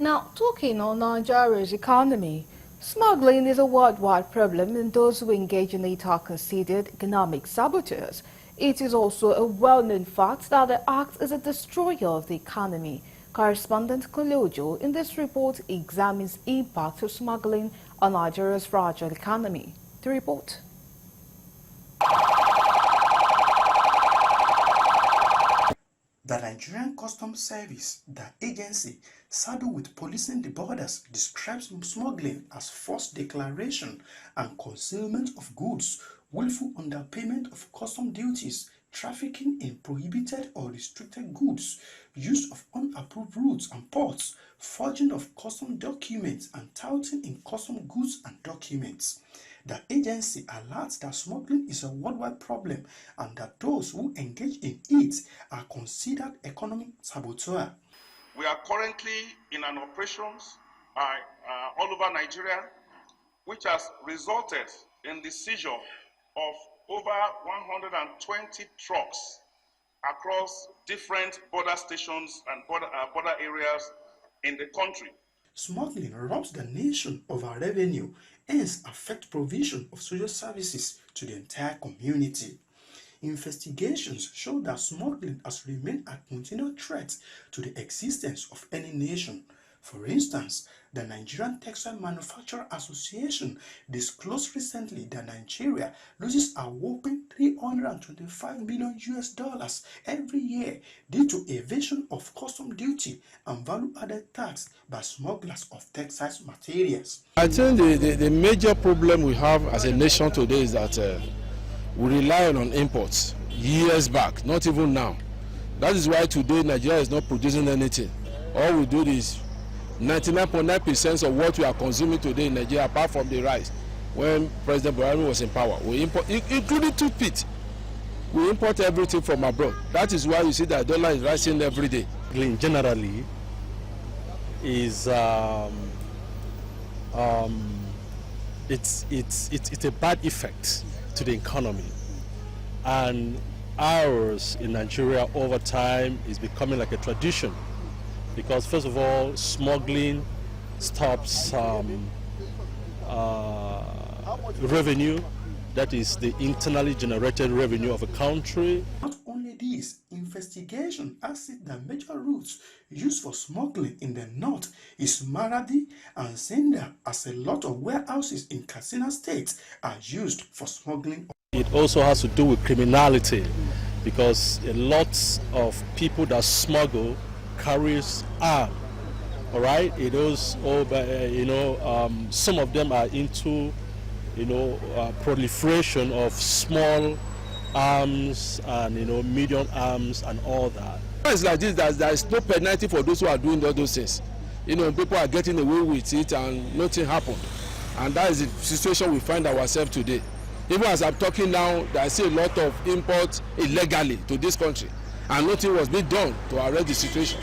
Now, talking on Nigeria's economy, smuggling is a worldwide problem, and those who engage in it are considered economic saboteurs. It is also a well-known fact that the act is a destroyer of the economy. Correspondent Kolojo in this report examines impact of smuggling on Nigeria's fragile economy. The report. The Nigerian Customs Service, the agency saddled with policing the borders, describes smuggling as false declaration and concealment of goods, willful underpayment of custom duties, trafficking in prohibited or restricted goods, use of unapproved routes and ports, forging of custom documents, and touting in custom goods and documents. The agency alerts that smuggling is a worldwide problem and that those who engage in it are considered economic saboteurs. We are currently in an operations all over Nigeria, which has resulted in the seizure of over 120 trucks across different border stations and border areas in the country. Smuggling robs the nation of our revenue, hence affect provision of social services to the entire community. Investigations show that smuggling has remained a continual threat to the existence of any nation. For instance, the Nigerian Textile Manufacturer Association disclosed recently that Nigeria loses a whopping $325 million every year due to evasion of custom duty and value-added tax by smugglers of textile materials. I think the major problem we have as a nation today is that we rely on imports years back, not even now. That is why today Nigeria is not producing anything. All we do is 99.9% of what we are consuming today in Nigeria, apart from the rice, when President Buhari was in power, we import, including toothpaste. We import everything from abroad. That is why you see that dollar is rising every day. Generally, is it's a bad effect to the economy, and ours in Nigeria over time is becoming like a tradition. Because first of all, smuggling stops revenue, that is the internally generated revenue of a country. Not only this, investigation has seen that major routes used for smuggling in the north is Maradi and Senda, as a lot of warehouses in Katsina State are used for smuggling. It also has to do with criminality, because a lot of people that smuggle carries arms, all right? It is some of them are into, proliferation of small arms and medium arms and all that. It's like this, there is no penalty for those who are doing all those things. People are getting away with it and nothing happened. And that is the situation we find ourselves today. Even as I'm talking now, I see a lot of imports illegally to this country, and nothing was being done to arrest the situation.